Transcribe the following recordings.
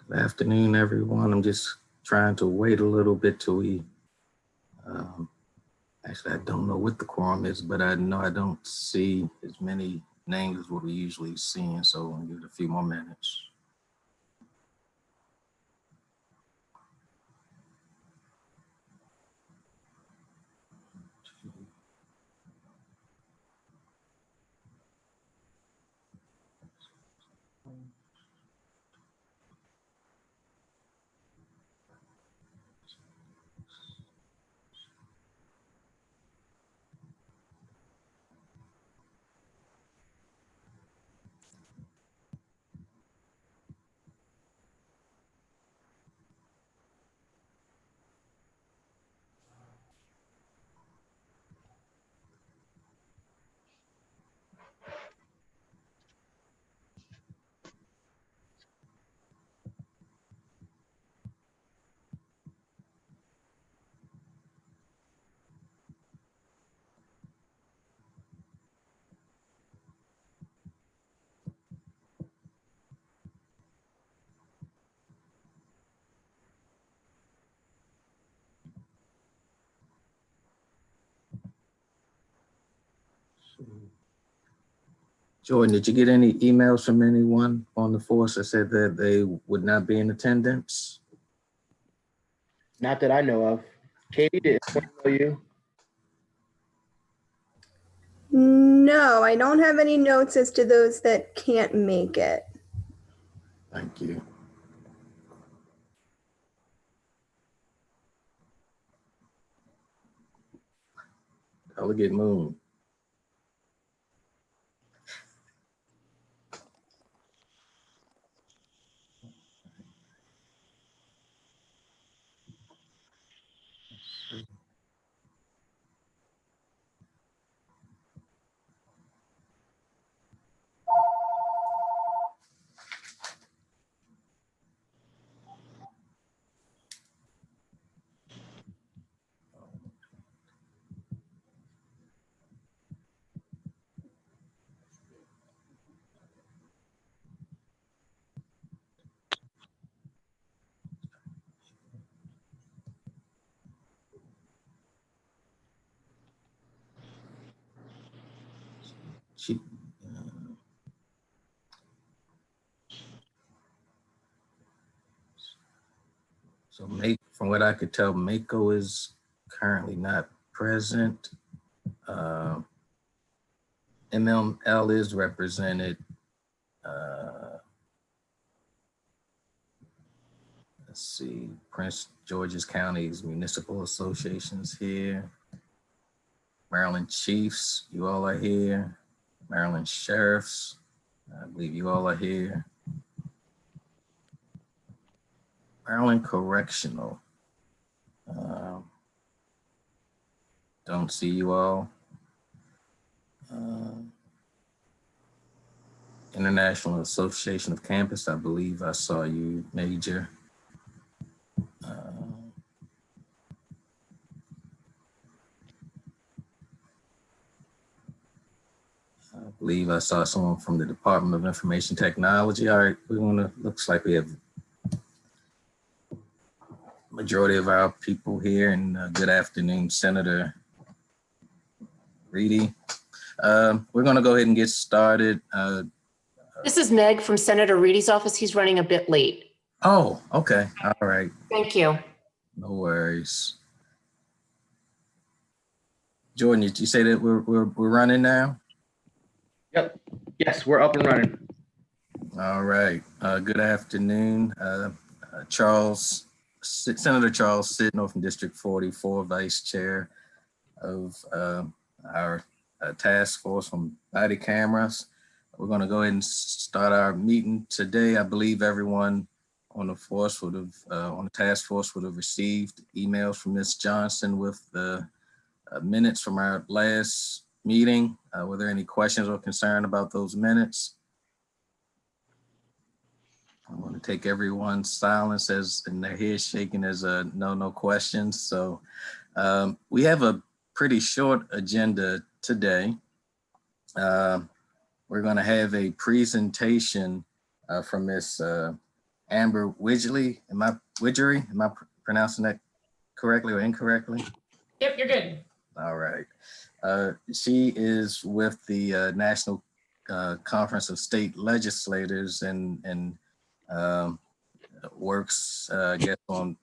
Good afternoon, everyone. I'm just trying to wait a little bit till we, actually, I don't know what the quorum is, but I know I don't see as many names as what we usually see, and so we'll give it a few more minutes. Jordan, did you get any emails from anyone on the force that said that they would not be in attendance? Not that I know of. Katie, did anyone know you? No, I don't have any notes as to those that can't make it. Thank you. Delegate Moon. So from what I could tell, Mako is currently not present. MML is represented. Let's see, Prince George's County's Municipal Association's here. Maryland Chiefs, you all are here. Maryland Sheriffs, I believe you all are here. Maryland Correctional, don't see you all. International Association of Campus, I believe I saw you, Major. I believe I saw someone from the Department of Information Technology. All right, looks like we have majority of our people here, and good afternoon, Senator Reedy. We're gonna go ahead and get started. This is Meg from Senator Reedy's office. He's running a bit late. Oh, okay, all right. Thank you. No worries. Jordan, did you say that we're running now? Yep. Yes, we're up and running. All right. Good afternoon, Senator Charles Sidnall from District 44, Vice Chair of our task force on body cameras. We're going to go ahead and start our meeting today. I believe everyone on the force would have, on the task force would have received emails from Ms. Johnson with the minutes from our last meeting. Were there any questions or concern about those minutes? I want to take everyone's silence and their heads shaking as a no questions. So we have a pretty short agenda today. We're going to have a presentation from Ms. Amber Widgery. Am I pronouncing that correctly or incorrectly? Yep, you're good. All right. She is with the National Conference of State Legislators and works, I guess, on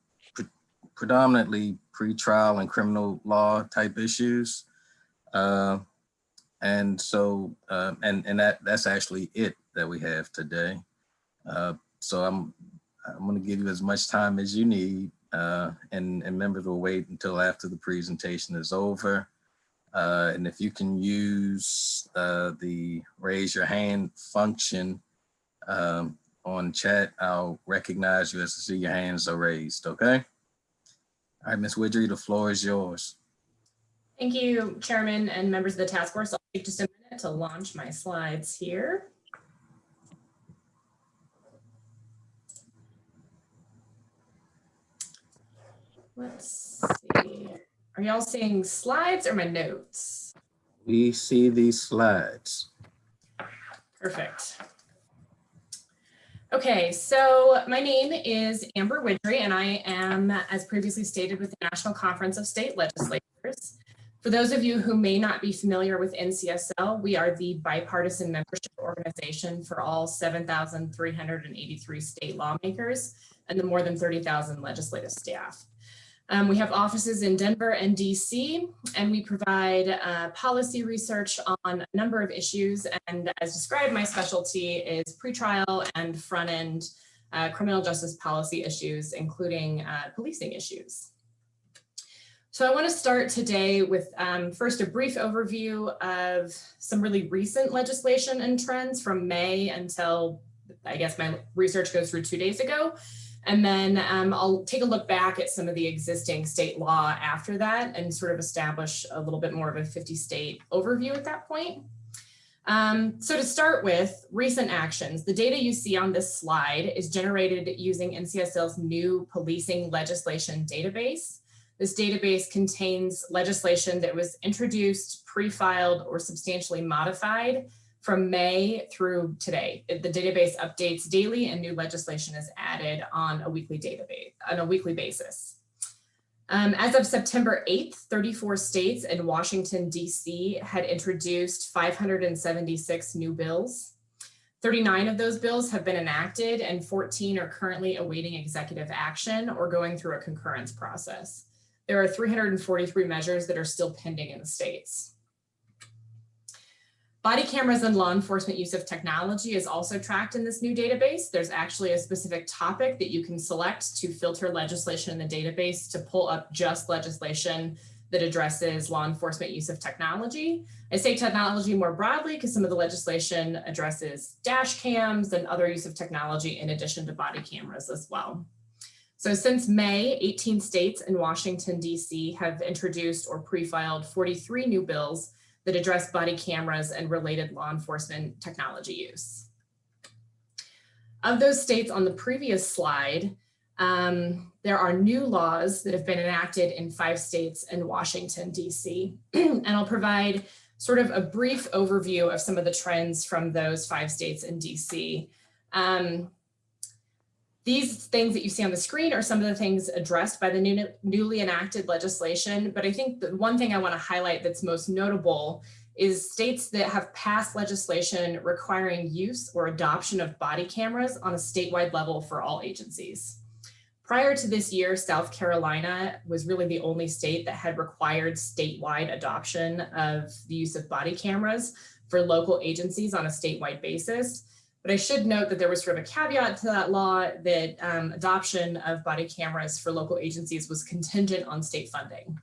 predominantly pretrial and criminal law type issues. And so, and that's actually it that we have today. So I'm going to give you as much time as you need, and members will wait until after the presentation is over. And if you can use the raise your hand function on chat, I'll recognize you as I see your hands are raised, okay? All right, Ms. Widgery, the floor is yours. Thank you, Chairman and members of the task force. I'll take just a minute to launch my slides here. Let's see. Are y'all seeing slides or my notes? We see these slides. Perfect. Okay, so my name is Amber Widgery, and I am, as previously stated, with the National Conference of State Legislators. For those of you who may not be familiar with NCSL, we are the bipartisan membership organization for all 7,383 state lawmakers and the more than 30,000 legislative staff. We have offices in Denver and DC, and we provide policy research on a number of issues. And as described, my specialty is pretrial and front-end criminal justice policy issues, including policing issues. So I want to start today with first a brief overview of some really recent legislation and trends from May until, I guess my research goes through 2 days ago. And then I'll take a look back at some of the existing state law after that and sort of establish a little bit more of a 50-state overview at that point. So to start with, recent actions. The data you see on this slide is generated using NCSL's new policing legislation database. This database contains legislation that was introduced, pre-filed, or substantially modified from May through today. The database updates daily and new legislation is added on a weekly basis. As of September 8th, 34 states and Washington, DC had introduced 576 new bills. 39 of those bills have been enacted and 14 are currently awaiting executive action or going through a concurrence process. There are 343 measures that are still pending in the states. Body cameras and law enforcement use of technology is also tracked in this new database. There's actually a specific topic that you can select to filter legislation in the database to pull up just legislation that addresses law enforcement use of technology. I say technology more broadly because some of the legislation addresses dash cams and other use of technology in addition to body cameras as well. So since May, 18 states and Washington, DC have introduced or pre-filed 43 new bills that address body cameras and related law enforcement technology use. Of those states on the previous slide, there are new laws that have been enacted in 5 states and Washington, DC. And I'll provide sort of a brief overview of some of the trends from those 5 states and DC. These things that you see on the screen are some of the things addressed by the newly enacted legislation. But I think the one thing I want to highlight that's most notable is states that have passed legislation requiring use or adoption of body cameras on a statewide level for all agencies. Prior to this year, South Carolina was really the only state that had required statewide adoption of the use of body cameras for local agencies on a statewide basis. But I should note that there was sort of a caveat to that law that adoption of body cameras for local agencies was contingent on state funding.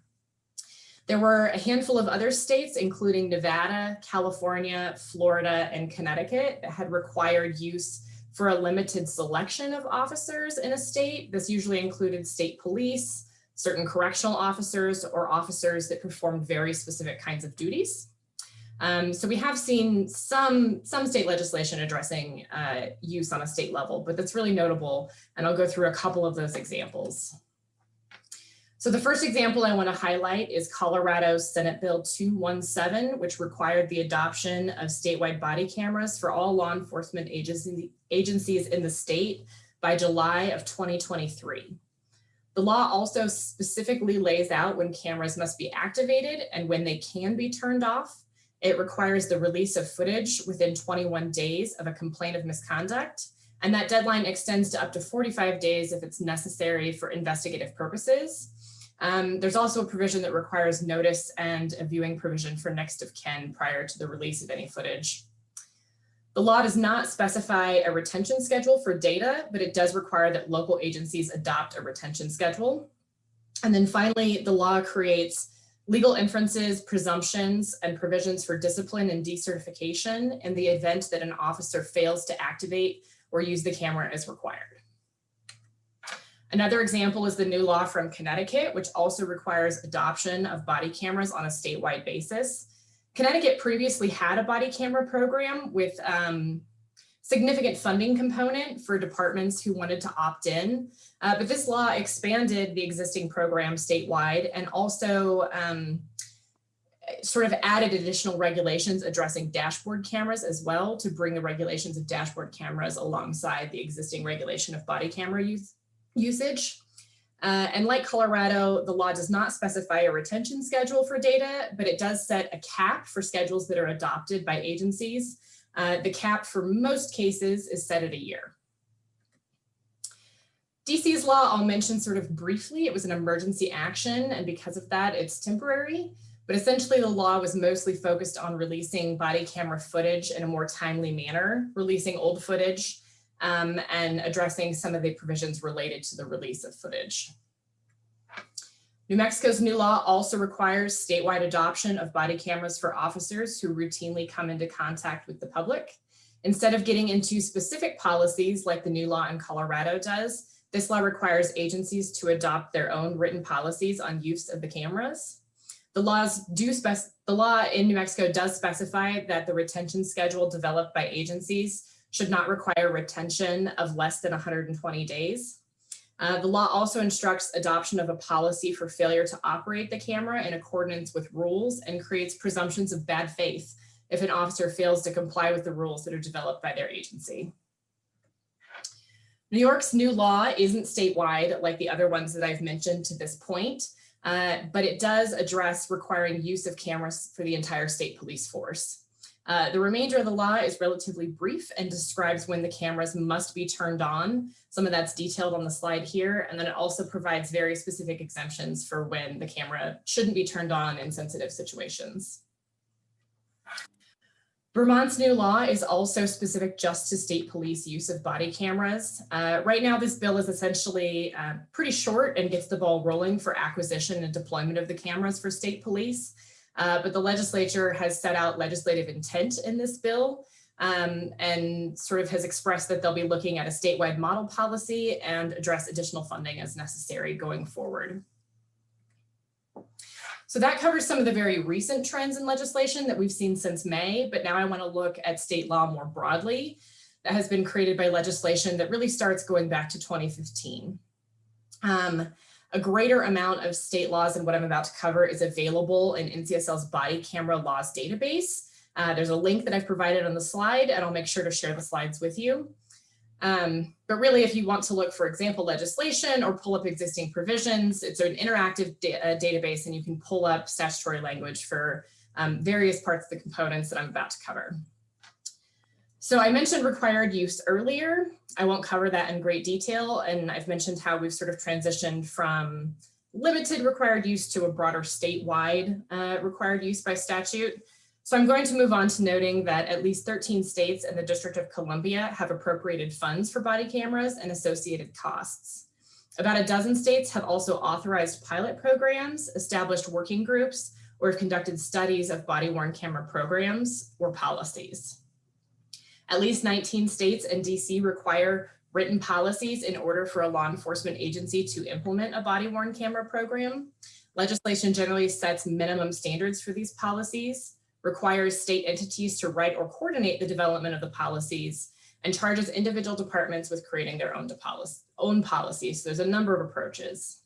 There were a handful of other states, including Nevada, California, Florida, and Connecticut, that had required use for a limited selection of officers in a state. This usually included state police, certain correctional officers, or officers that performed very specific kinds of duties. So we have seen some state legislation addressing use on a state level, but that's really notable. And I'll go through a couple of those examples. So the first example I want to highlight is Colorado's Senate Bill 217, which required the adoption of statewide body cameras for all law enforcement agencies in the state by July of 2023. The law also specifically lays out when cameras must be activated and when they can be turned off. It requires the release of footage within 21 days of a complaint of misconduct, and that deadline extends to up to 45 days if it's necessary for investigative purposes. There's also a provision that requires notice and a viewing provision for next of kin prior to the release of any footage. The law does not specify a retention schedule for data, but it does require that local agencies adopt a retention schedule. And then finally, the law creates legal inferences, presumptions, and provisions for discipline and decertification in the event that an officer fails to activate or use the camera as required. Another example is the new law from Connecticut, which also requires adoption of body cameras on a statewide basis. Connecticut previously had a body camera program with significant funding component for departments who wanted to opt in, but this law expanded the existing program statewide and also sort of added additional regulations addressing dashboard cameras as well to bring the regulations of dashboard cameras alongside the existing regulation of body camera usage. And like Colorado, the law does not specify a retention schedule for data, but it does set a cap for schedules that are adopted by agencies. The cap for most cases is set at a year. DC's law I'll mention sort of briefly. It was an emergency action, and because of that, it's temporary. But essentially, the law was mostly focused on releasing body camera footage in a more timely manner, releasing old footage, and addressing some of the provisions related to the release of footage. New Mexico's new law also requires statewide adoption of body cameras for officers who routinely come into contact with the public. Instead of getting into specific policies like the new law in Colorado does, this law requires agencies to adopt their own written policies on use of the cameras. The law in New Mexico does specify that the retention schedule developed by agencies should not require retention of less than 120 days. The law also instructs adoption of a policy for failure to operate the camera in accordance with rules and creates presumptions of bad faith if an officer fails to comply with the rules that are developed by their agency. New York's new law isn't statewide like the other ones that I've mentioned to this point, but it does address requiring use of cameras for the entire state police force. The remainder of the law is relatively brief and describes when the cameras must be turned on. Some of that's detailed on the slide here, and then it also provides very specific exemptions for when the camera shouldn't be turned on in sensitive situations. Vermont's new law is also specific just to state police use of body cameras. Right now, this bill is essentially pretty short and gets the ball rolling for acquisition and deployment of the cameras for state police. But the legislature has set out legislative intent in this bill and sort of has expressed that they'll be looking at a statewide model policy and address additional funding as necessary going forward. So that covers some of the very recent trends in legislation that we've seen since May, but now I want to look at state law more broadly that has been created by legislation that really starts going back to 2015. A greater amount of state laws than what I'm about to cover is available in NCSL's body camera laws database. There's a link that I've provided on the slide, and I'll make sure to share the slides with you. But really, if you want to look for example legislation or pull up existing provisions, it's an interactive database, and you can pull up statutory language for various parts of the components that I'm about to cover. So I mentioned required use earlier. I won't cover that in great detail, and I've mentioned how we've sort of transitioned from limited required use to a broader statewide required use by statute. So I'm going to move on to noting that at least 13 states and the District of Columbia have appropriated funds for body cameras and associated costs. About a dozen states have also authorized pilot programs, established working groups, or have conducted studies of body-worn camera programs or policies. At least 19 states and DC require written policies in order for a law enforcement agency to implement a body-worn camera program. Legislation generally sets minimum standards for these policies, requires state entities to write or coordinate the development of the policies, and charges individual departments with creating their own policies. So there's a number of approaches.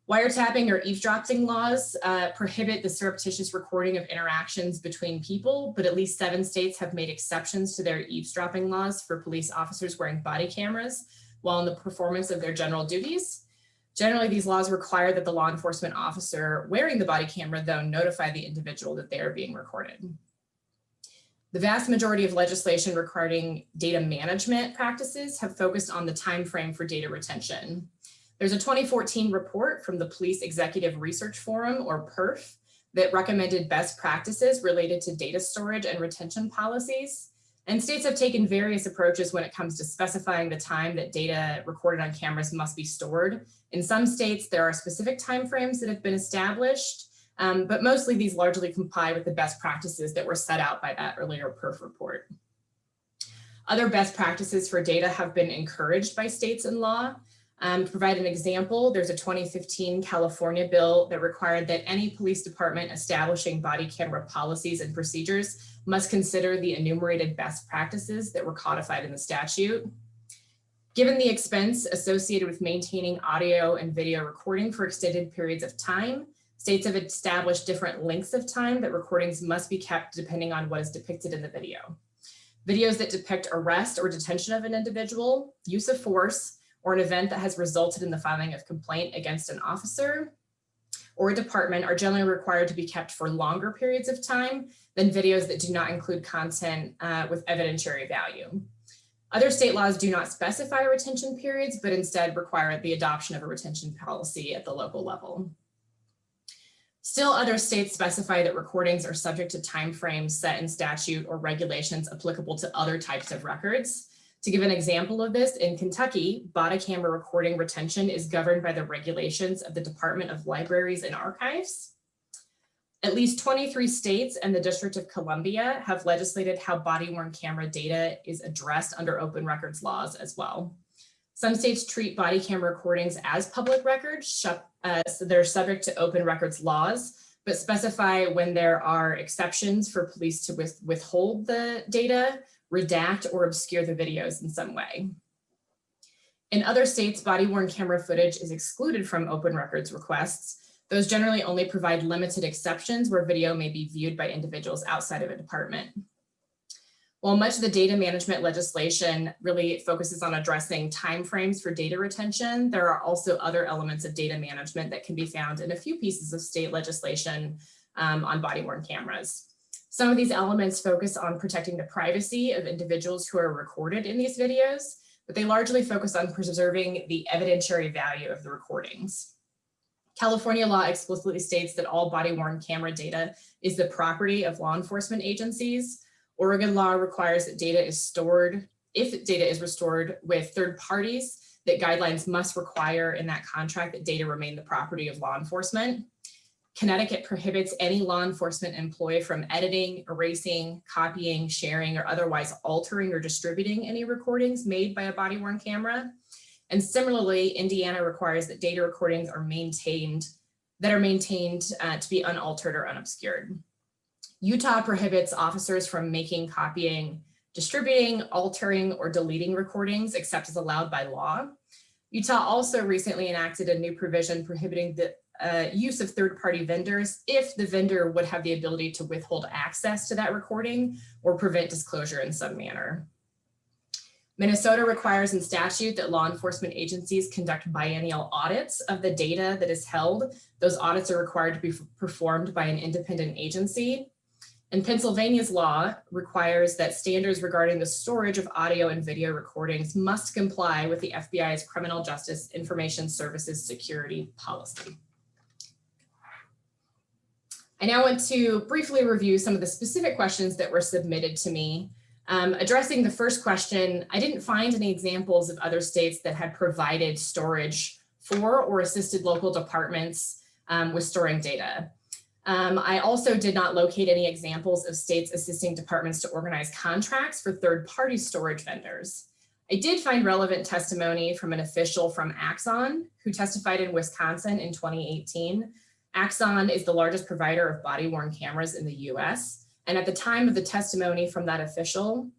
Wiretapping or eavesdropping laws prohibit the surreptitious recording of interactions between people, but at least 7 states have made exceptions to their eavesdropping laws for police officers wearing body cameras while in the performance of their general duties. Generally, these laws require that the law enforcement officer wearing the body camera, though, notify the individual that they are being recorded. The vast majority of legislation regarding data management practices have focused on the time frame for data retention. There's a 2014 report from the Police Executive Research Forum, or PERF, that recommended best practices related to data storage and retention policies. And states have taken various approaches when it comes to specifying the time that data recorded on cameras must be stored. In some states, there are specific timeframes that have been established, but mostly these largely comply with the best practices that were set out by that earlier PERF report. Other best practices for data have been encouraged by states in law. To provide an example, there's a 2015 California bill that required that any police department establishing body camera policies and procedures must consider the enumerated best practices that were codified in the statute. Given the expense associated with maintaining audio and video recording for extended periods of time, states have established different lengths of time that recordings must be kept depending on what is depicted in the video. Videos that depict arrest or detention of an individual, use of force, or an event that has resulted in the filing of complaint against an officer or a department are generally required to be kept for longer periods of time than videos that do not include content with evidentiary value. Other state laws do not specify retention periods, but instead require the adoption of a retention policy at the local level. Still, other states specify that recordings are subject to timeframes set in statute or regulations applicable to other types of records. To give an example of this, in Kentucky, body camera recording retention is governed by the regulations of the Department of Libraries and Archives. At least 23 states and the District of Columbia have legislated how body-worn camera data is addressed under open records laws as well. Some states treat body camera recordings as public records, so they're subject to open records laws, but specify when there are exceptions for police to withhold the data, redact, or obscure the videos in some way. In other states, body-worn camera footage is excluded from open records requests. Those generally only provide limited exceptions where video may be viewed by individuals outside of a department. While much of the data management legislation really focuses on addressing timeframes for data retention, there are also other elements of data management that can be found in a few pieces of state legislation on body-worn cameras. Some of these elements focus on protecting the privacy of individuals who are recorded in these videos, but they largely focus on preserving the evidentiary value of the recordings. California law explicitly states that all body-worn camera data is the property of law enforcement agencies. Oregon law requires that data is stored, if data is restored with third parties, that guidelines must require in that contract that data remain the property of law enforcement. Connecticut prohibits any law enforcement employee from editing, erasing, copying, sharing, or otherwise altering or distributing any recordings made by a body-worn camera. And similarly, Indiana requires that data recordings are maintained to be unaltered or unobscured. Utah prohibits officers from making, copying, distributing, altering, or deleting recordings except as allowed by law. Utah also recently enacted a new provision prohibiting the use of third-party vendors if the vendor would have the ability to withhold access to that recording or prevent disclosure in some manner. Minnesota requires in statute that law enforcement agencies conduct biennial audits of the data that is held. Those audits are required to be performed by an independent agency. And Pennsylvania's law requires that standards regarding the storage of audio and video recordings must comply with the FBI's Criminal Justice Information Services Security Policy. I now want to briefly review some of the specific questions that were submitted to me. Addressing the first question, I didn't find any examples of other states that had provided storage for or assisted local departments with storing data. I also did not locate any examples of states assisting departments to organize contracts for third-party storage vendors. I did find relevant testimony from an official from Axon who testified in Wisconsin in 2018. Axon is the largest provider of body-worn cameras in the US. And at the time of the testimony from that official,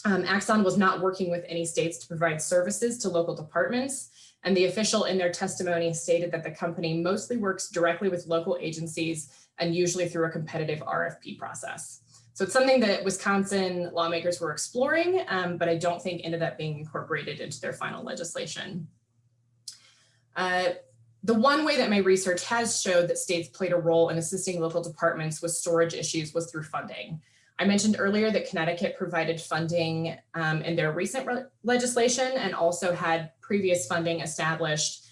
Axon was not working with any states to provide services to local departments. And the official in their testimony stated that the company mostly works directly with local agencies and usually through a competitive RFP process. So it's something that Wisconsin lawmakers were exploring, but I don't think ended up being incorporated into their final legislation. The one way that my research has showed that states played a role in assisting local departments with storage issues was through funding. I mentioned earlier that Connecticut provided funding in their recent legislation and also had previous funding established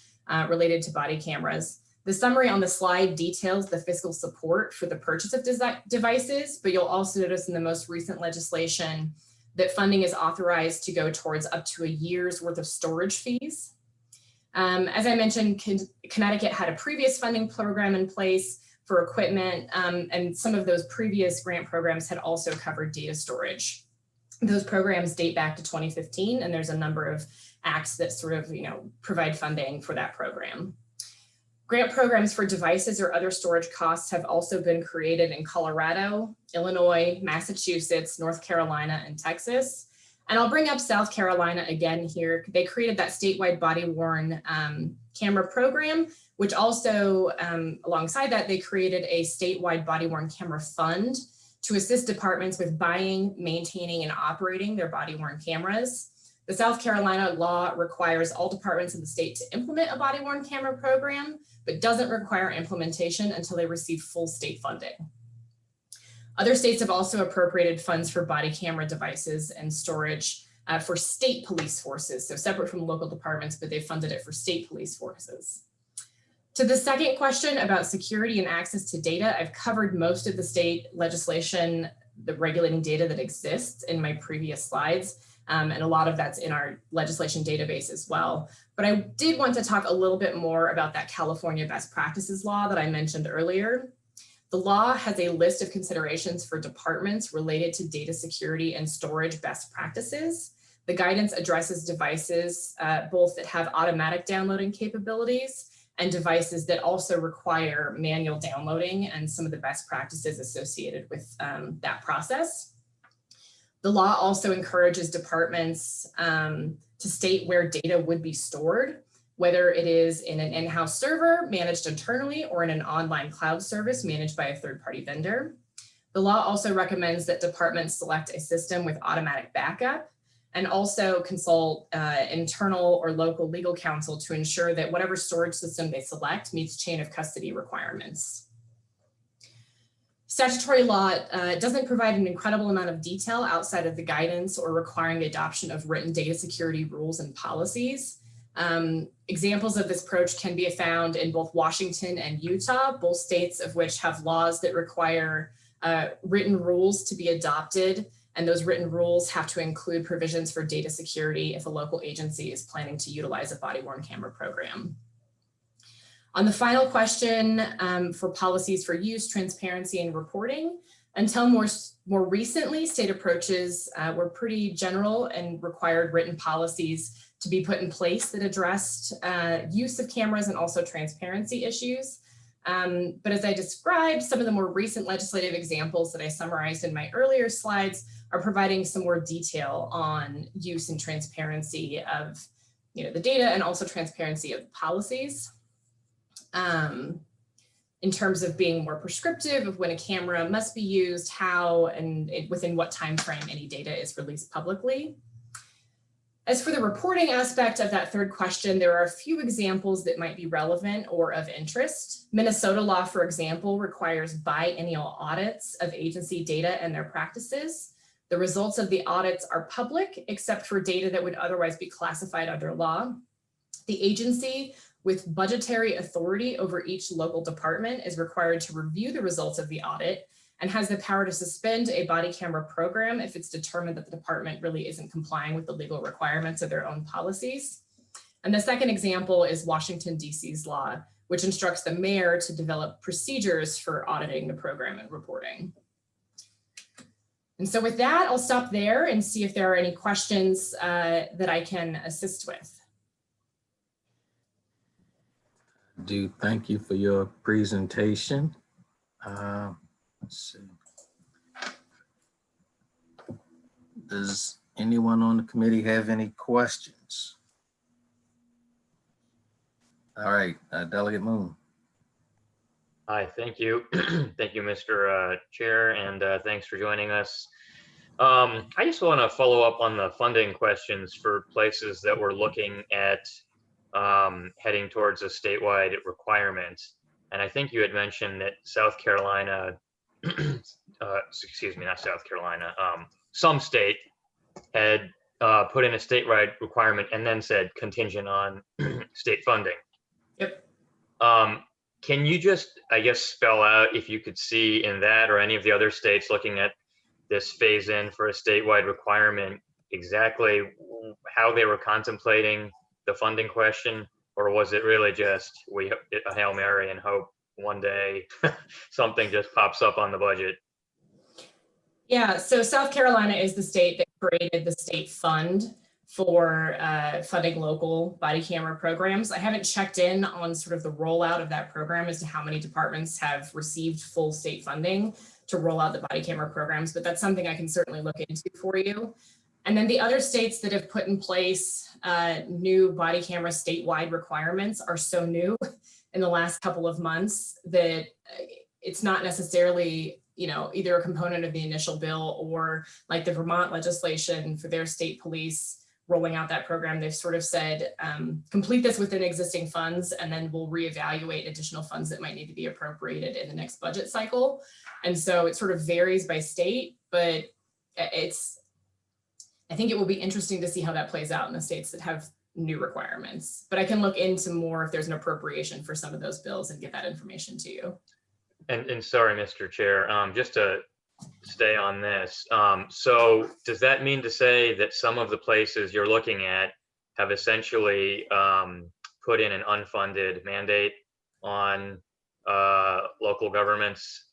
related to body cameras. The summary on the slide details the fiscal support for the purchase of devices, but you'll also notice in the most recent legislation that funding is authorized to go towards up to a year's worth of storage fees. As I mentioned, Connecticut had a previous funding program in place for equipment, and some of those previous grant programs had also covered data storage. Those programs date back to 2015, and there's a number of acts that sort of, provide funding for that program. Grant programs for devices or other storage costs have also been created in Colorado, Illinois, Massachusetts, North Carolina, and Texas. And I'll bring up South Carolina again here. They created that statewide body-worn camera program, which also, alongside that, they created a statewide body-worn camera fund to assist departments with buying, maintaining, and operating their body-worn cameras. The South Carolina law requires all departments in the state to implement a body-worn camera program, but doesn't require implementation until they receive full state funding. Other states have also appropriated funds for body camera devices and storage for state police forces, so separate from local departments, but they funded it for state police forces. To the second question about security and access to data, I've covered most of the state legislation, the regulating data that exists in my previous slides. And a lot of that's in our legislation database as well. But I did want to talk a little bit more about that California best practices law that I mentioned earlier. The law has a list of considerations for departments related to data security and storage best practices. The guidance addresses devices both that have automatic downloading capabilities and devices that also require manual downloading and some of the best practices associated with that process. The law also encourages departments to state where data would be stored, whether it is in an in-house server managed internally or in an online cloud service managed by a third-party vendor. The law also recommends that departments select a system with automatic backup and also consult internal or local legal counsel to ensure that whatever storage system they select meets chain of custody requirements. Statutory law doesn't provide an incredible amount of detail outside of the guidance or requiring the adoption of written data security rules and policies. Examples of this approach can be found in both Washington and Utah, both states of which have laws that require written rules to be adopted. And those written rules have to include provisions for data security if a local agency is planning to utilize a body-worn camera program. On the final question for policies for use, transparency, and reporting, until more recently, state approaches were pretty general and required written policies to be put in place that addressed use of cameras and also transparency issues. But as I described, some of the more recent legislative examples that I summarized in my earlier slides are providing some more detail on use and transparency of the data and also transparency of the policies. In terms of being more prescriptive of when a camera must be used, how, and within what time frame any data is released publicly. As for the reporting aspect of that third question, there are a few examples that might be relevant or of interest. Minnesota law, for example, requires biennial audits of agency data and their practices. The results of the audits are public, except for data that would otherwise be classified under law. The agency with budgetary authority over each local department is required to review the results of the audit and has the power to suspend a body camera program if it's determined that the department really isn't complying with the legal requirements of their own policies. And the second example is Washington, D.C.'s law, which instructs the mayor to develop procedures for auditing the program and reporting. And so with that, I'll stop there and see if there are any questions that I can assist with. Do thank you for your presentation. Let's see. Does anyone on the committee have any questions? All right, Delegate Moon. Hi, thank you. Thank you, Mr. Chair, and thanks for joining us. I just want to follow up on the funding questions for places that we're looking at heading towards a statewide requirement. And I think you had mentioned that South Carolina, excuse me, not South Carolina, some state had put in a statewide requirement and then said contingent on state funding. Yep. Can you just, I guess, spell out if you could see in that or any of the other states looking at this phase in for a statewide requirement exactly how they were contemplating the funding question? Or was it really just a Hail Mary and hope one day something just pops up on the budget? Yeah, so South Carolina is the state that created the state fund for funding local body camera programs. I haven't checked in on sort of the rollout of that program as to how many departments have received full state funding to roll out the body camera programs, but that's something I can certainly look into for you. And then the other states that have put in place new body camera statewide requirements are so new in the last couple of months that it's not necessarily, you know, either a component of the initial bill or like the Vermont legislation for their state police rolling out that program. They've sort of said, complete this within existing funds, and then we'll reevaluate additional funds that might need to be appropriated in the next budget cycle. And so it sort of varies by state, but I think it will be interesting to see how that plays out in the states that have new requirements. But I can look into more if there's an appropriation for some of those bills and get that information to you. And sorry, Mr. Chair, just to stay on this. So does that mean to say that some of the places you're looking at have essentially put in an unfunded mandate on local governments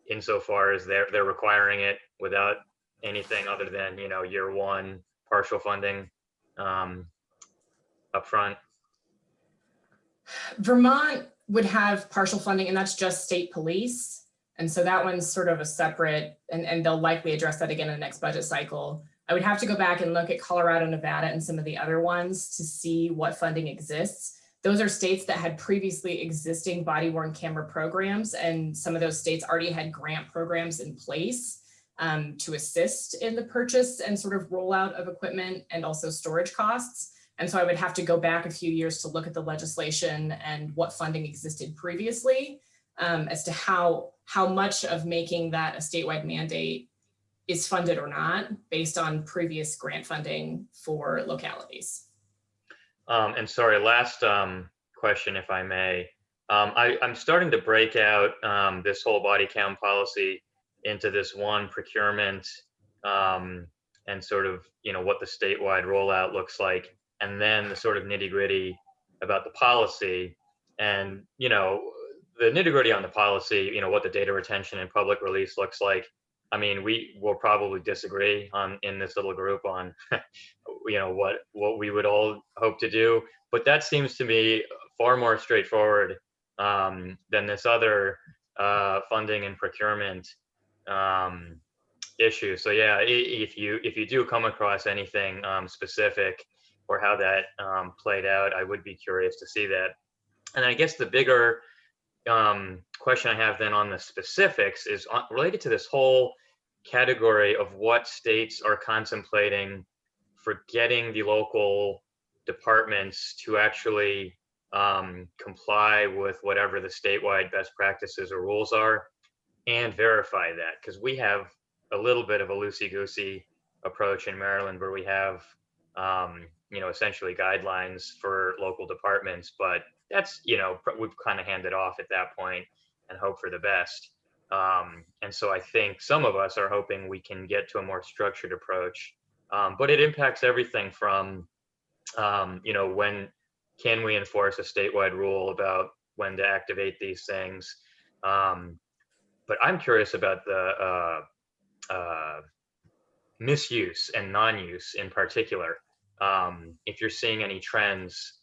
insofar as they're requiring it without anything other than, you know, year one partial funding upfront? Vermont would have partial funding, and that's just state police. And so that one's sort of a separate, and they'll likely address that again in the next budget cycle. I would have to go back and look at Colorado, Nevada, and some of the other ones to see what funding exists. Those are states that had previously existing body-worn camera programs, and some of those states already had grant programs in place to assist in the purchase and sort of rollout of equipment and also storage costs. And so I would have to go back a few years to look at the legislation and what funding existed previously as to how much of making that a statewide mandate is funded or not based on previous grant funding for localities. And sorry, last question, if I may. I'm starting to break out this whole body cam policy into this one procurement and sort of, you know, what the statewide rollout looks like, and then the sort of nitty gritty about the policy. And, you know, the nitty gritty on the policy, you know, what the data retention and public release looks like. I mean, we will probably disagree in this little group on, you know, what we would all hope to do, but that seems to me far more straightforward than this other funding and procurement issue. So yeah, if you do come across anything specific or how that played out, I would be curious to see that. And I guess the bigger question I have then on the specifics is related to this whole category of what states are contemplating for getting the local departments to actually comply with whatever the statewide best practices or rules are and verify that. Because we have a little bit of a loosey-goosey approach in Maryland where we have, you know, essentially guidelines for local departments, but that's, you know, we've kind of handed off at that point and hope for the best. And so I think some of us are hoping we can get to a more structured approach, but it impacts everything from, you know, when can we enforce a statewide rule about when to activate these things? But I'm curious about the misuse and non-use in particular. If you're seeing any trends,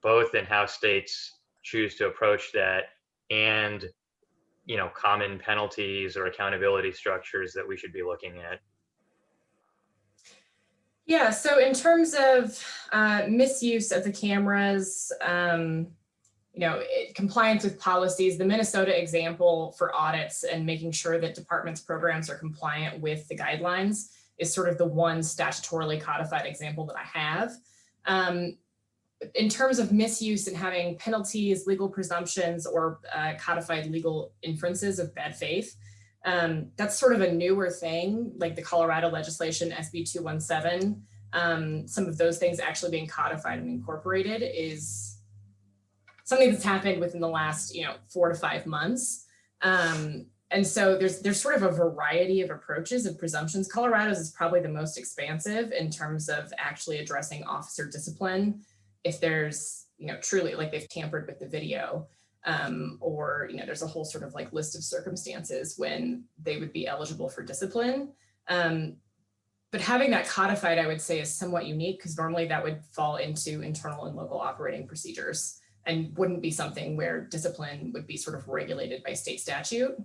both in how states choose to approach that and, you know, common penalties or accountability structures that we should be looking at. Yeah, so in terms of misuse of the cameras, compliance with policies. The Minnesota example for audits and making sure that departments' programs are compliant with the guidelines is sort of the one statutorily codified example that I have. In terms of misuse and having penalties, legal presumptions, or codified legal inferences of bad faith, that's sort of a newer thing, like the Colorado legislation, SB 217. Some of those things actually being codified and incorporated is something that's happened within the last 4 to 5 months. And so there's sort of a variety of approaches of presumptions. Colorado's is probably the most expansive in terms of actually addressing officer discipline if there's truly like they've tampered with the video, or there's a whole sort of like list of circumstances when they would be eligible for discipline. But having that codified, I would say, is somewhat unique because normally that would fall into internal and local operating procedures and wouldn't be something where discipline would be sort of regulated by state statute.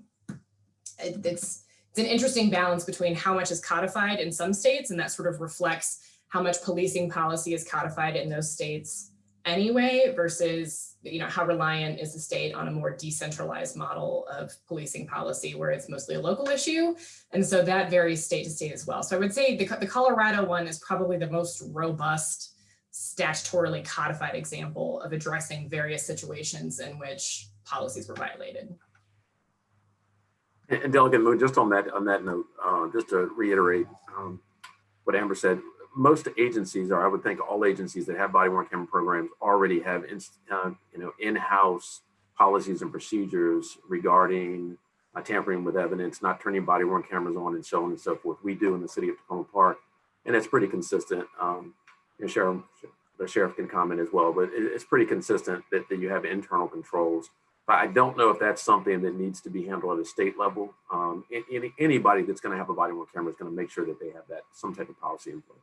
It's an interesting balance between how much is codified in some states, and that sort of reflects how much policing policy is codified in those states anyway, versus how reliant is the state on a more decentralized model of policing policy where it's mostly a local issue. And so that varies state to state as well. So I would say the Colorado one is probably the most robust statutorily codified example of addressing various situations in which policies were violated. And Delegate Moon, just on that note, just to reiterate what Amber said, most agencies, or I would think all agencies that have body-worn camera programs, already have in-house policies and procedures regarding tampering with evidence, not turning body-worn cameras on, and so on and so forth. We do in the city of Tacoma Park, and it's pretty consistent. The sheriff can comment as well, but it's pretty consistent that you have internal controls. But I don't know if that's something that needs to be handled at a state level. Anybody that's going to have a body-worn camera is going to make sure that they have some type of policy in place.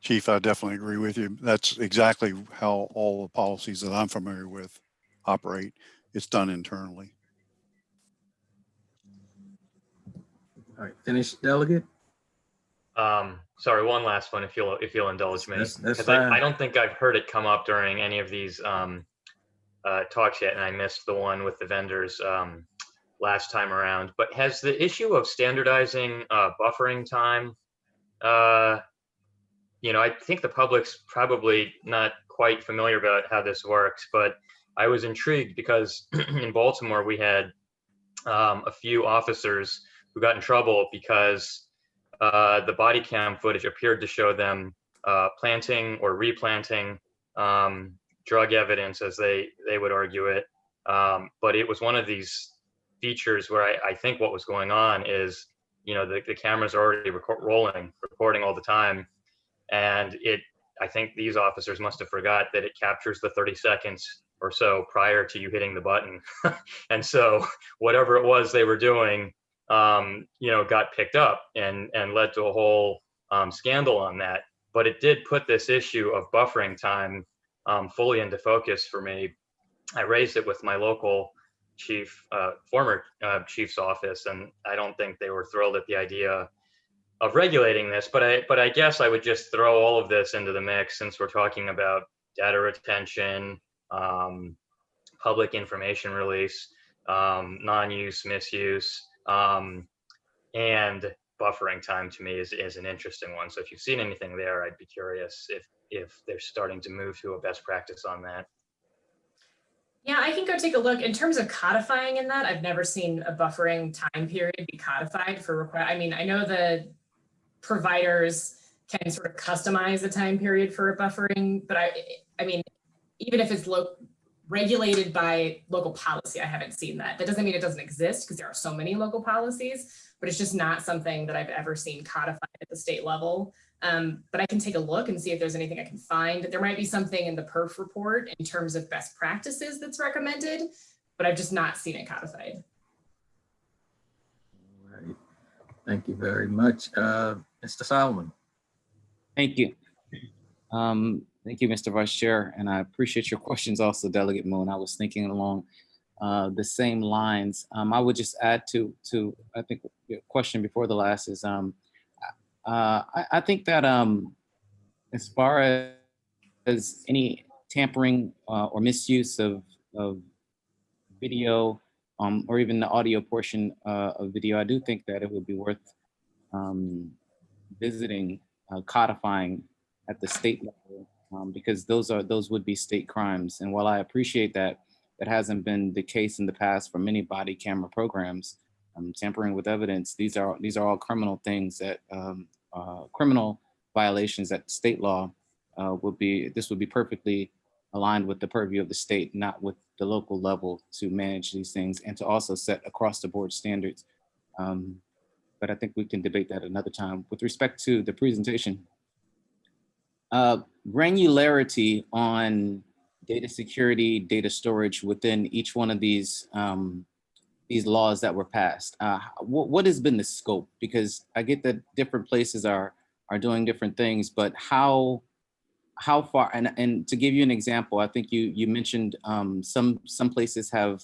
Chief, I definitely agree with you. That's exactly how all the policies that I'm familiar with operate. It's done internally. All right, finished, Delegate? Sorry, one last one, if you'll indulge me. That's fine. I don't think I've heard it come up during any of these talks yet, and I missed the one with the vendors last time around. But has the issue of standardizing buffering time, I think the public's probably not quite familiar about how this works, but I was intrigued because in Baltimore we had a few officers who got in trouble because the body cam footage appeared to show them planting or replanting drug evidence, as they would argue it. But it was one of these features where I think what was going on is, the cameras are already recording all the time. And I think these officers must have forgot that it captures the 30 seconds or so prior to you hitting the button. And so whatever it was they were doing, got picked up and led to a whole scandal on that. But it did put this issue of buffering time fully into focus for me. I raised it with my local chief, former chief's office, and I don't think they were thrilled at the idea of regulating this. But I guess I would just throw all of this into the mix since we're talking about data retention, public information release, non-use, misuse, and buffering time to me is an interesting one. So if you've seen anything there, I'd be curious if they're starting to move to a best practice on that. Yeah, I can go take a look. In terms of codifying in that, I've never seen a buffering time period be codified for request. I mean, I know the providers can sort of customize the time period for a buffering, but I mean, even if it's regulated by local policy, I haven't seen that. That doesn't mean it doesn't exist because there are so many local policies, but it's just not something that I've ever seen codified at the state level. But I can take a look and see if there's anything I can find. There might be something in the PERF report in terms of best practices that's recommended, but I've just not seen it codified. All right. Thank you very much. Mr. Solomon. Thank you. Thank you, Mr. Vice Chair, and I appreciate your questions also, Delegate Moon. I was thinking along the same lines. I would just add to I think the question before the last is, I think that as far as any tampering or misuse of video, or even the audio portion of video, I do think that it would be worth visiting, codifying at the state level, because those would be state crimes. And while I appreciate that, that hasn't been the case in the past for many body camera programs. Tampering with evidence, these are all criminal things that criminal violations that state law would be perfectly aligned with the purview of the state, not with the local level, to manage these things and to also set across the board standards. But I think we can debate that another time. With respect to the presentation, granularity on data security, data storage within each one of these laws that were passed. What has been the scope? Because I get that different places are doing different things, but how far, and to give you an example, I think you mentioned some places have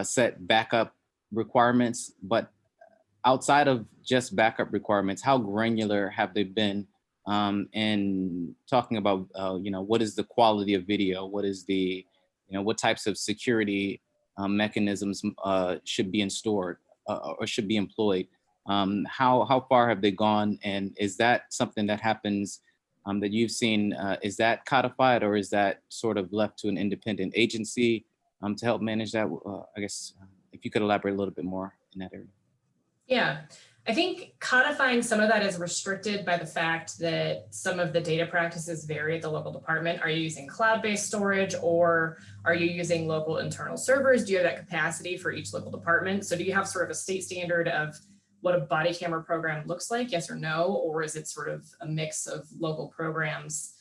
set backup requirements, but outside of just backup requirements, how granular have they been in talking about, what is the quality of video? What is the, what types of security mechanisms should be installed or should be employed? How far have they gone? And is that something that happens that you've seen? Is that codified, or is that sort of left to an independent agency to help manage that? I guess if you could elaborate a little bit more in that area. Yeah, I think codifying some of that is restricted by the fact that some of the data practices vary at the local department. Are you using cloud-based storage, or are you using local internal servers? Do you have that capacity for each local department? So do you have sort of a state standard of what a body camera program looks like, yes or no? Or is it sort of a mix of local programs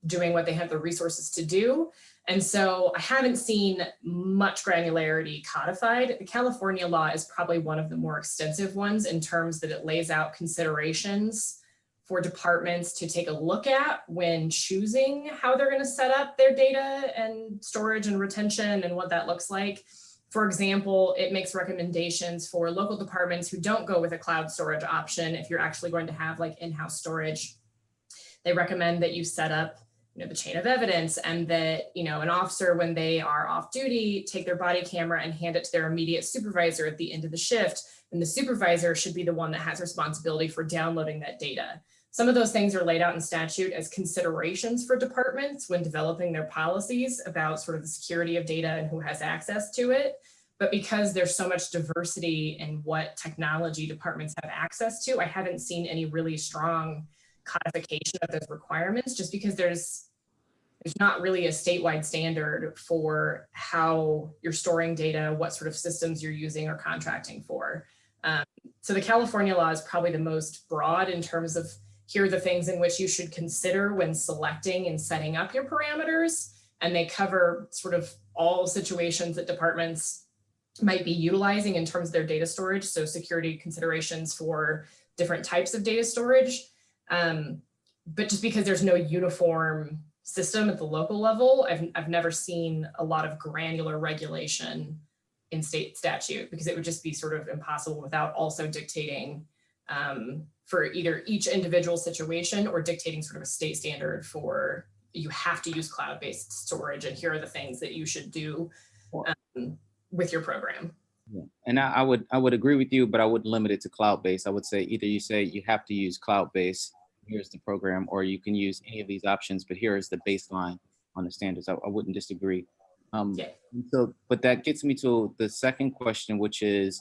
doing what they have the resources to do? And so I haven't seen much granularity codified. The California law is probably one of the more extensive ones in terms that it lays out considerations for departments to take a look at when choosing how they're going to set up their data and storage and retention and what that looks like. For example, it makes recommendations for local departments who don't go with a cloud storage option. If you're actually going to have like in-house storage, they recommend that you set up the chain of evidence, and that, an officer, when they are off duty, take their body camera and hand it to their immediate supervisor at the end of the shift. And the supervisor should be the one that has responsibility for downloading that data. Some of those things are laid out in statute as considerations for departments when developing their policies about sort of the security of data and who has access to it. But because there's so much diversity in what technology departments have access to, I haven't seen any really strong codification of those requirements, just because there's not really a statewide standard for how you're storing data, what sort of systems you're using or contracting for. So the California law is probably the most broad in terms of, here are the things in which you should consider when selecting and setting up your parameters. And they cover sort of all situations that departments might be utilizing in terms of their data storage. So security considerations for different types of data storage. But just because there's no uniform system at the local level, I've never seen a lot of granular regulation in state statute, because it would just be sort of impossible without also dictating for either each individual situation or dictating sort of a state standard for, you have to use cloud-based storage and here are the things that you should do with your program. Yeah. And I would agree with you, but I wouldn't limit it to cloud-based. I would say either you say you have to use cloud-based, here's the program, or you can use any of these options, but here is the baseline on the standards. I wouldn't disagree. Yeah. So, but that gets me to the second question, which is,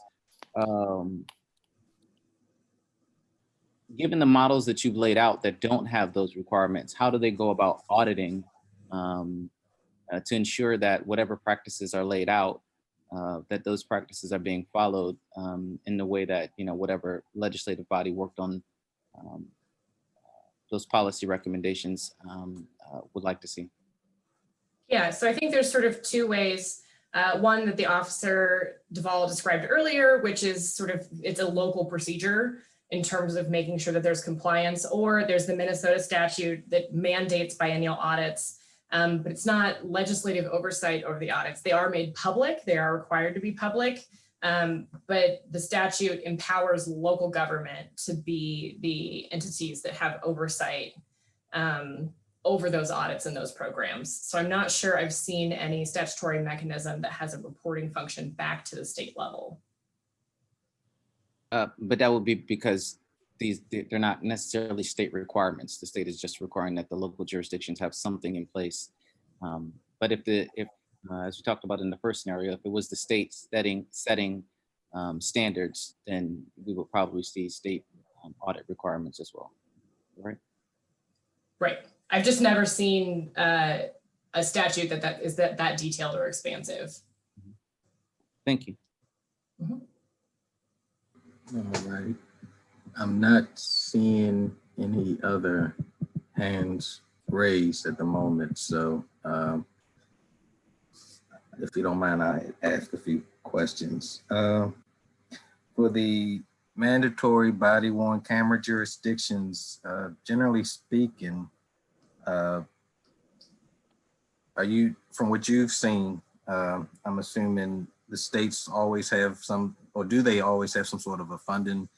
given the models that you've laid out that don't have those requirements, how do they go about auditing to ensure that whatever practices are laid out, that those practices are being followed in the way that, whatever legislative body worked on those policy recommendations would like to see? Yeah, so I think there's sort of two ways. One that the officer Duvall described earlier, which is sort of, it's a local procedure in terms of making sure that there's compliance, or there's the Minnesota statute that mandates biennial audits, but it's not legislative oversight over the audits. They are made public, they are required to be public, but the statute empowers local government to be the entities that have oversight over those audits and those programs. So I'm not sure I've seen any statutory mechanism that has a reporting function back to the state level. But that would be because they're not necessarily state requirements. The state is just requiring that the local jurisdictions have something in place. But if as we talked about in the first scenario, if it was the state setting standards, then we would probably see state audit requirements as well, right? Right. I've just never seen a statute that is that detailed or expansive. Thank you. Mhm. All right. I'm not seeing any other hands raised at the moment. So if you don't mind, I ask a few questions. For the mandatory body worn camera jurisdictions, generally speaking, are you, from what you've seen, I'm assuming the states always have some, or do they always have some sort of a funding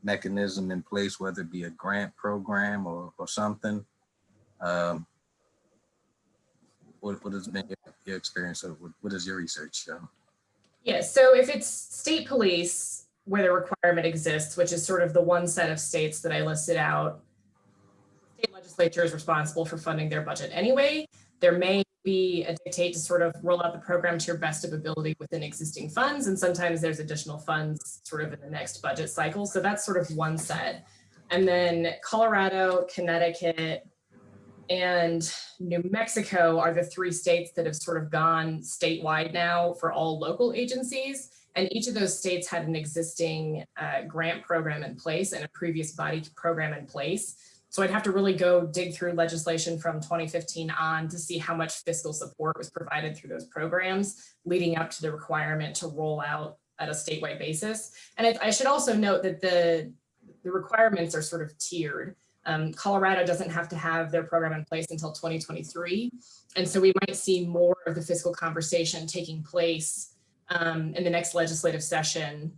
mechanism in place, whether it be a grant program or something? What has been your experience? Or what does your research show? Yeah, so if it's state police where the requirement exists, which is sort of the one set of states that I listed out, state legislature is responsible for funding their budget anyway. There may be a dictate to sort of roll out the program to your best of ability within existing funds. And sometimes there's additional funds sort of in the next budget cycle. So that's sort of one set. And then Colorado, Connecticut, and New Mexico are the three states that have sort of gone statewide now for all local agencies. And each of those states had an existing grant program in place and a previous body program in place. So I'd have to really go dig through legislation from 2015 on to see how much fiscal support was provided through those programs leading up to the requirement to roll out at a statewide basis. And I should also note that the requirements are sort of tiered. Colorado doesn't have to have their program in place until 2023. And so we might see more of the fiscal conversation taking place in the next legislative session.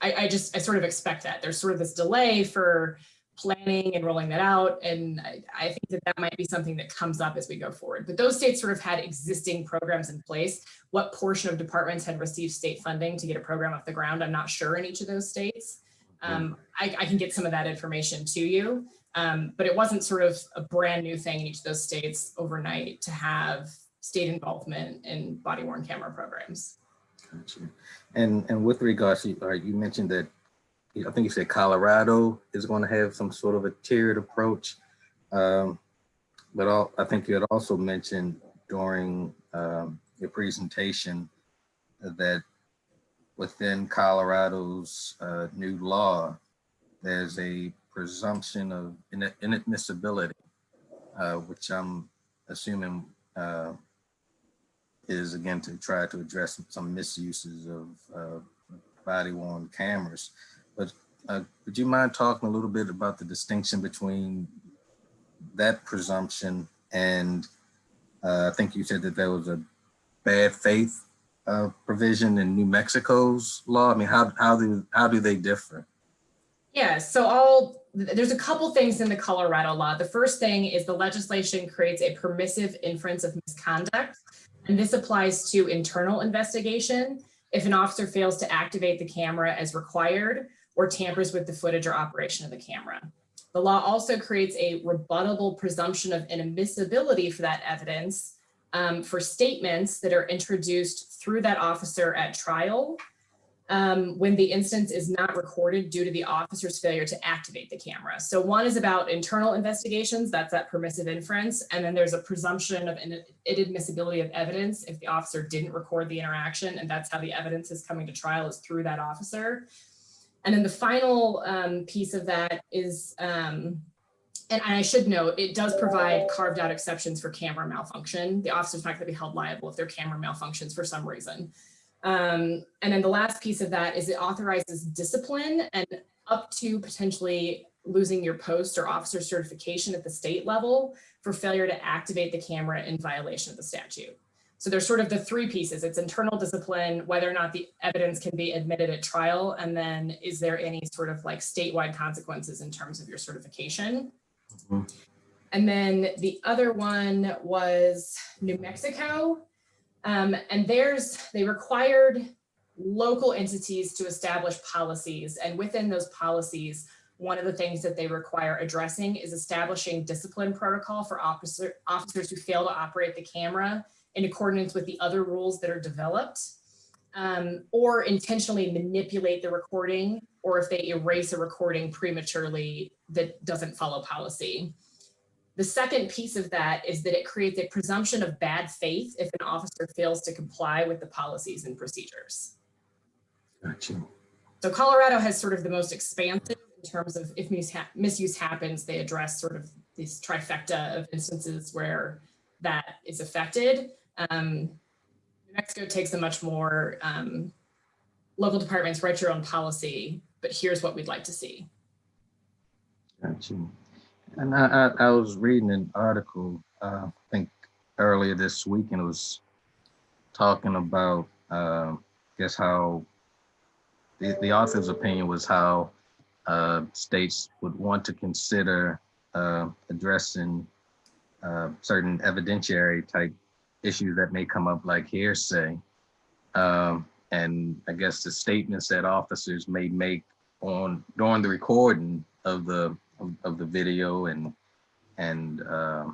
I sort of expect that. There's sort of this delay for planning and rolling that out. And I think that might be something that comes up as we go forward. But those states sort of had existing programs in place. What portion of departments had received state funding to get a program off the ground, I'm not sure in each of those states. I can get some of that information to you, but it wasn't sort of a brand new thing in each of those states overnight to have state involvement in body worn camera programs. Gotcha. And with regards to, you mentioned that, I think you said Colorado is going to have some sort of a tiered approach. But I think you had also mentioned during your presentation that within Colorado's new law, there's a presumption of inadmissibility, which I'm assuming is again to try to address some misuses of body worn cameras. But would you mind talking a little bit about the distinction between that presumption and I think you said that there was a bad faith provision in New Mexico's law? I mean, how do they differ? Yeah, so there's a couple things in the Colorado law. The first thing is the legislation creates a permissive inference of misconduct. And this applies to internal investigation if an officer fails to activate the camera as required or tampers with the footage or operation of the camera. The law also creates a rebuttable presumption of inadmissibility for that evidence for statements that are introduced through that officer at trial when the instance is not recorded due to the officer's failure to activate the camera. So one is about internal investigations, that's that permissive inference. And then there's a presumption of inadmissibility of evidence if the officer didn't record the interaction, and that's how the evidence is coming to trial, is through that officer. And then the final piece of that is, and I should note, it does provide carved out exceptions for camera malfunction. The officer's not going to be held liable if their camera malfunctions for some reason. And then the last piece of that is it authorizes discipline and up to potentially losing your post or officer certification at the state level for failure to activate the camera in violation of the statute. So there's sort of the three pieces. It's internal discipline, whether or not the evidence can be admitted at trial, and then is there any sort of like statewide consequences in terms of your certification? Mm-hmm. And then the other one was New Mexico. And they required local entities to establish policies. And within those policies, one of the things that they require addressing is establishing discipline protocol for officers who fail to operate the camera in accordance with the other rules that are developed, or intentionally manipulate the recording, or if they erase a recording prematurely that doesn't follow policy. The second piece of that is that it creates a presumption of bad faith if an officer fails to comply with the policies and procedures. Gotcha. So Colorado has sort of the most expansive in terms of if misuse happens, they address sort of this trifecta of instances where that is affected. New Mexico takes a much more local departments write your own policy, but here's what we'd like to see. Gotcha. And I was reading an article, I think earlier this week, and it was talking about, guess how the author's opinion was how states would want to consider addressing certain evidentiary type issues that may come up, like hearsay. And I guess the statements that officers may make during the recording of the video and I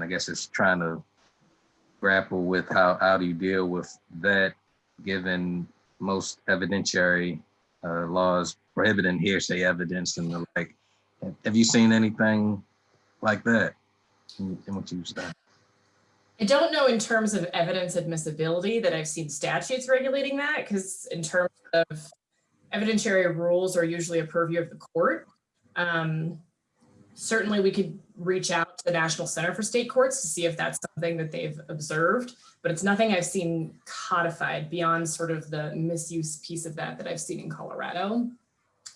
guess it's trying to grapple with how do you deal with that, given most evidentiary laws prohibiting hearsay evidence and the like. Have you seen anything like that in what you've done? I don't know in terms of evidence admissibility that I've seen statutes regulating that, because in terms of evidentiary rules are usually a purview of the court. Certainly we could reach out to the National Center for State Courts to see if that's something that they've observed, but it's nothing I've seen codified beyond sort of the misuse piece of that I've seen in Colorado.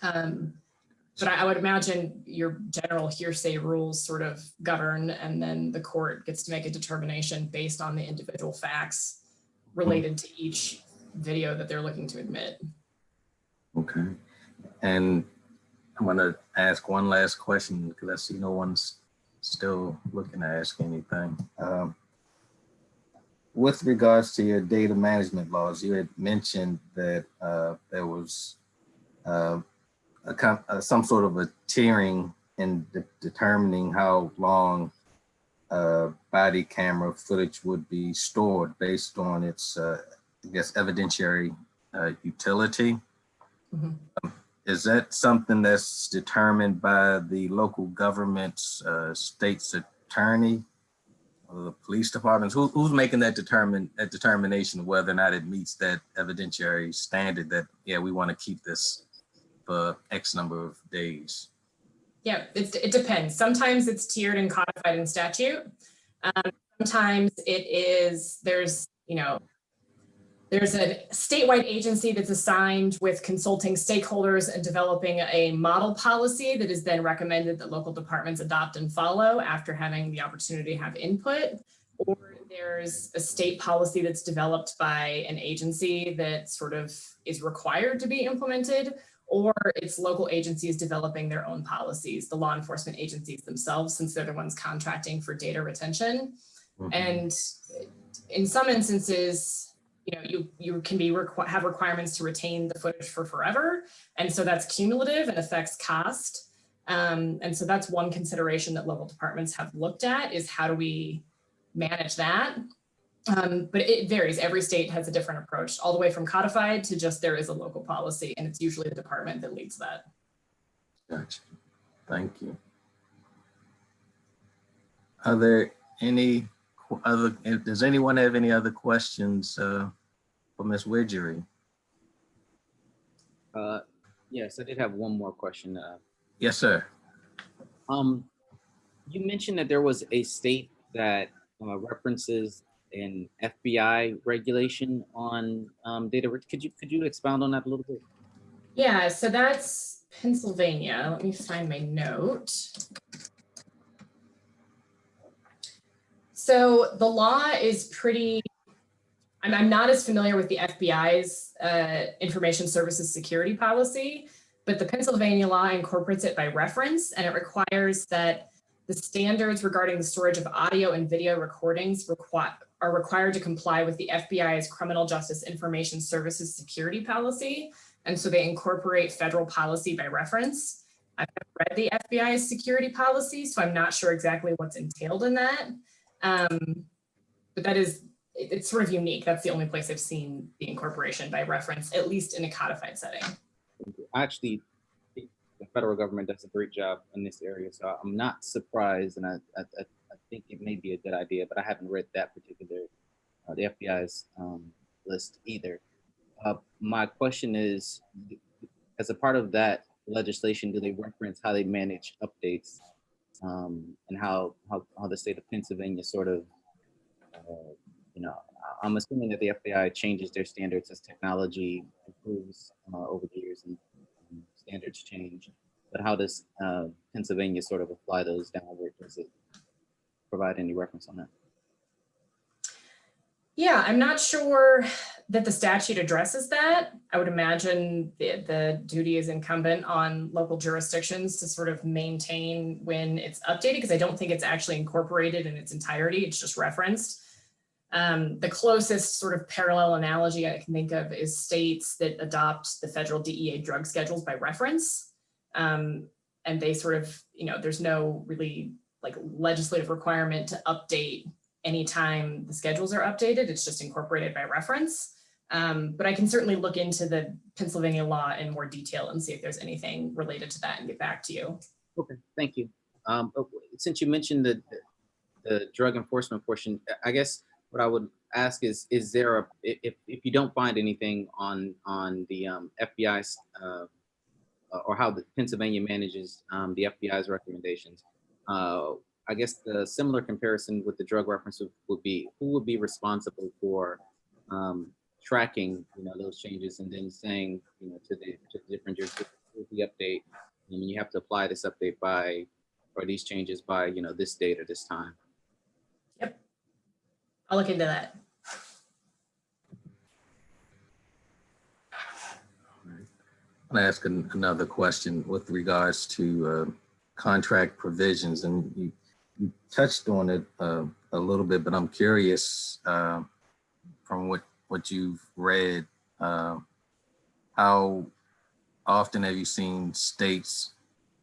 But I would imagine your general hearsay rules sort of govern, and then the court gets to make a determination based on the individual facts related to each video that they're looking to admit. Okay. And I'm gonna ask one last question because I see no one's still looking to ask anything. With regards to your data management laws, you had mentioned that there was some sort of a tiering in determining how long body camera footage would be stored based on its, I guess, evidentiary utility. Mm-hmm. Is that something that's determined by the local government's state's attorney or the police departments? Who's making that determination of whether or not it meets that evidentiary standard that, yeah, we want to keep this for X number of days? Yeah, it depends. Sometimes it's tiered and codified in statute. Sometimes it is, there's a statewide agency that's assigned with consulting stakeholders and developing a model policy that is then recommended that local departments adopt and follow after having the opportunity to have input. Or there's a state policy that's developed by an agency that sort of is required to be implemented, or it's local agencies developing their own policies, the law enforcement agencies themselves, since they're the ones contracting for data retention. Mm-hmm. And in some instances, you can have requirements to retain the footage for forever. And so that's cumulative and affects cost. And so that's one consideration that local departments have looked at, is how do we manage that? But it varies. Every state has a different approach, all the way from codified to just there is a local policy, and it's usually the department that leads that. Gotcha. Thank you. Are there any does anyone have any other questions for Ms. Widgery? Yes, I did have one more question. Yes, sir. You mentioned that there was a state that references an FBI regulation on data. Could you expound on that a little bit? Yeah, so that's Pennsylvania. Let me find my note. So the law is pretty, I'm not as familiar with the FBI's Information Services Security Policy, but the Pennsylvania law incorporates it by reference, and it requires that The standards regarding the storage of audio and video recordings are required to comply with the FBI's Criminal Justice Information Services security policy. And so they incorporate federal policy by reference. I've read the FBI's security policy, so I'm not sure exactly what's entailed in that. But that is, it's sort of unique. That's the only place I've seen the incorporation by reference, at least in a codified setting. Actually, the federal government does a great job in this area, so I'm not surprised, and I think it may be a good idea, but I haven't read that particular, the FBI's list either. My question is, as a part of that legislation, do they reference how they manage updates and how the state of Pennsylvania sort of, I'm assuming that the FBI changes their standards as technology improves over the years and standards change, but how does Pennsylvania sort of apply those downward? Does it provide any reference on that? Yeah, I'm not sure that the statute addresses that. I would imagine the duty is incumbent on local jurisdictions to sort of maintain when it's updated, because I don't think it's actually incorporated in its entirety. It's just referenced. The closest sort of parallel analogy I can think of is states that adopt the federal DEA drug schedules by reference. And they sort of, there's no really like legislative requirement to update anytime the schedules are updated. It's just incorporated by reference. But I can certainly look into the Pennsylvania law in more detail and see if there's anything related to that and get back to you. Okay, thank you. Since you mentioned the drug enforcement portion, I guess what I would ask is there if you don't find anything on the FBI's or how the Pennsylvania manages the FBI's recommendations, I guess the similar comparison with the drug reference would be who would be responsible for tracking, those changes and then saying, to the different jurisdictions, the update. I mean, you have to apply this update by, or these changes by, this date or this time. Yep, I'll look into that. I'm gonna ask another question with regards to contract provisions, and you touched on it a little bit, but I'm curious from what you've read, how often have you seen states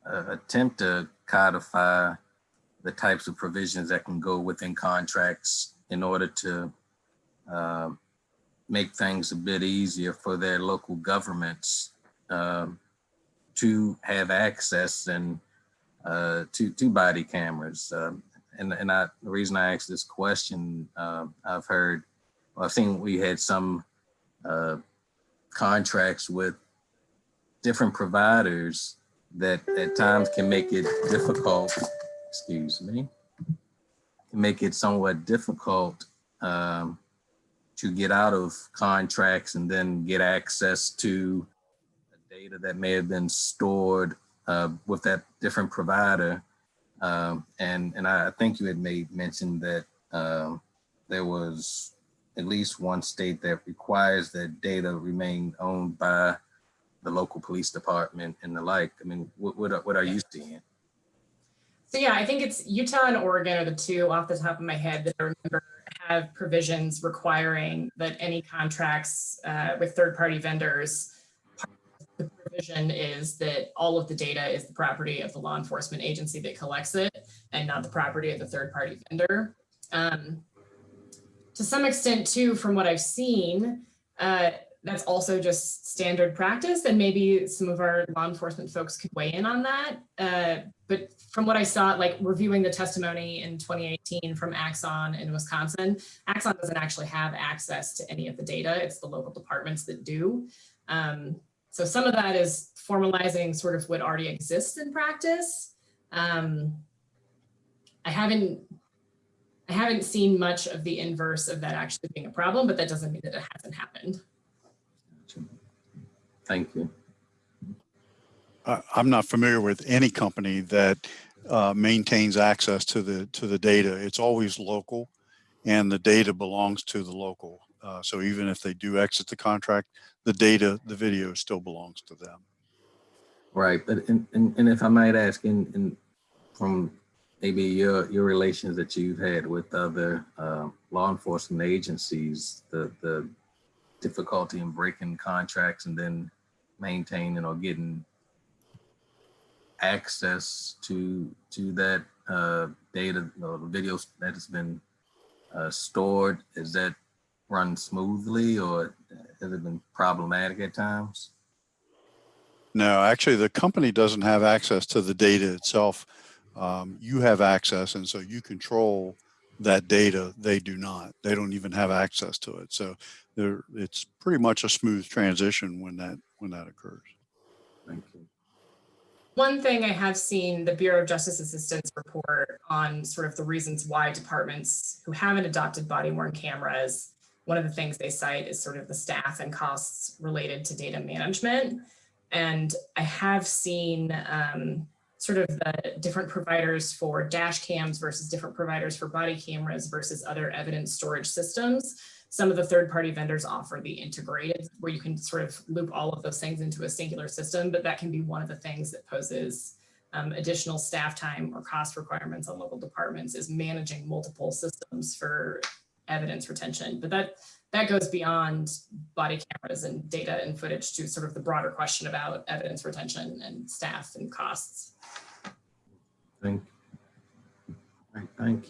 attempt to codify the types of provisions that can go within contracts in order to make things a bit easier for their local governments to have access and to body cameras? And the reason I asked this question, I've seen we had some contracts with different providers that at times can make it difficult, can make it somewhat difficult to get out of contracts and then get access to data that may have been stored with that different provider. And I think you had mentioned that there was at least one state that requires that data remain owned by the local police department and the like. I mean, what are you seeing? So yeah, I think it's Utah and Oregon are the two off the top of my head that I remember have provisions requiring that any contracts with third-party vendors, the provision is that all of the data is the property of the law enforcement agency that collects it and not the property of the third-party vendor. To some extent too, from what I've seen, that's also just standard practice, and maybe some of our law enforcement folks could weigh in on that. But from what I saw, like reviewing the testimony in 2018 from Axon in Wisconsin, Axon doesn't actually have access to any of the data. It's the local departments that do. So some of that is formalizing sort of what already exists in practice. I haven't seen much of the inverse of that actually being a problem, but that doesn't mean that it hasn't happened. Thank you. I'm not familiar with any company that maintains access to the data. It's always local, and the data belongs to the local. So even if they do exit the contract, the data, the video still belongs to them. Right, but and if I might ask, from maybe your relations that you've had with other law enforcement agencies, the difficulty in breaking contracts and then maintaining or getting access to that data or the videos that has been stored. Is that run smoothly, or has it been problematic at times? No, actually, the company doesn't have access to the data itself. You have access, and so you control that data. They do not. They don't even have access to it. So it's pretty much a smooth transition when that occurs. Thank you. One thing I have seen the Bureau of Justice Assistance report on sort of the reasons why departments who haven't adopted body worn cameras, one of the things they cite is sort of the staff and costs related to data management. And I have seen sort of the different providers for dash cams versus different providers for body cameras versus other evidence storage systems. Some of the third-party vendors offer the integrated, where you can sort of loop all of those things into a singular system, but that can be one of the things that poses additional staff time or cost requirements on local departments, is managing multiple systems for evidence retention. But that goes beyond body cameras and data and footage to sort of the broader question about evidence retention and staff and costs. Thank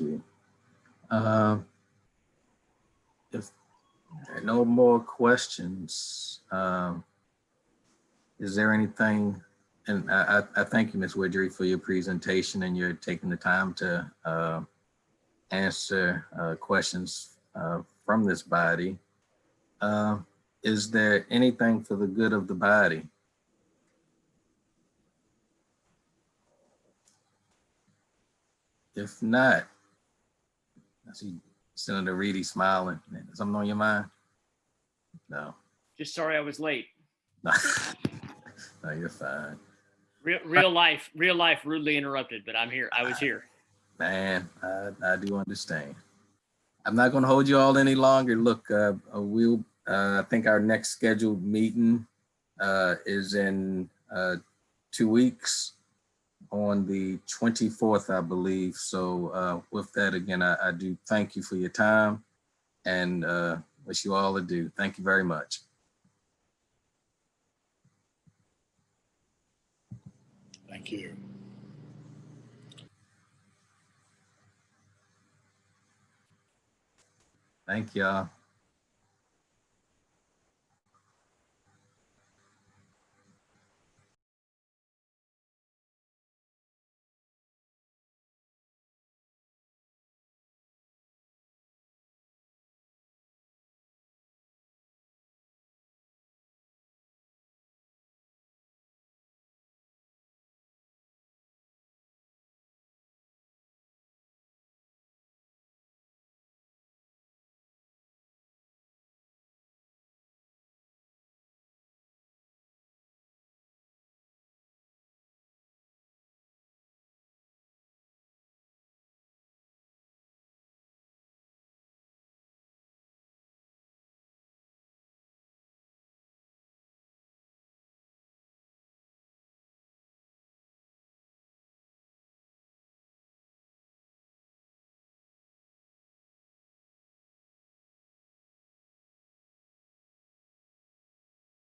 you. If there are no more questions, is there anything, and I thank you, Ms. Widgery, for your presentation, and you're taking the time to answer questions from this body. Is there anything for the good of the body? If not, I see Senator Reedy smiling. Is something on your mind? No. Just sorry I was late. No, you're fine. Real life rudely interrupted, but I'm here. I was here. Man, I do understand. I'm not going to hold you all any longer. Look, I think our next scheduled meeting is in 2 weeks on the 24th, I believe. So with that, again, I do thank you for your time and wish you all adieu. Thank you very much. Thank you. Thank y'all.